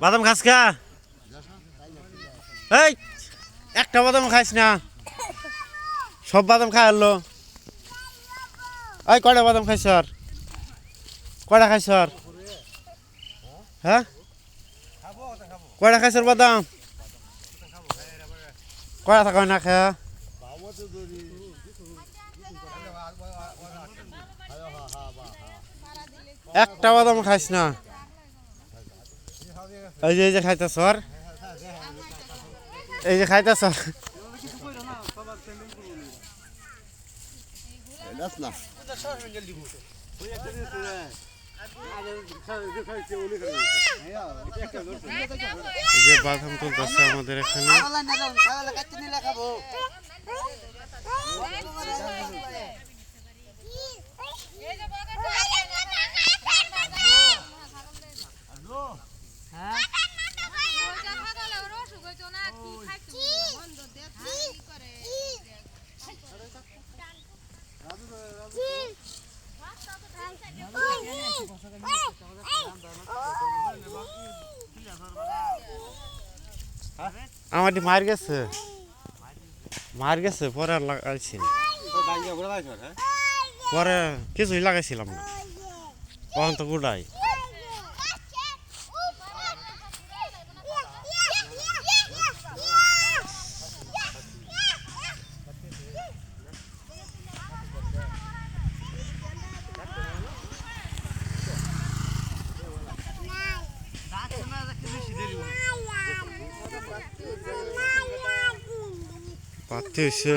বাদাম খাস খা এই একটা বাদাম খাইস না সব বাদাম খাই আনলো এই কয়টা বাদাম খাইছ আর কয়টা খাইছ আর হ্যাঁ কয়টা খাইছ বাদাম কয়টা থাকা না খা একটা বাদাম খাইস না এই যে খাইতেছ আর এই যে খাইতেছ এই যে বাদাম তুলতেছে আমাদের এখানে আমার মার গেছে পরে আর লাগাইছি পরে কিছুই লাগাইছিলাম না তখন তো গুড়াই পাতে এসে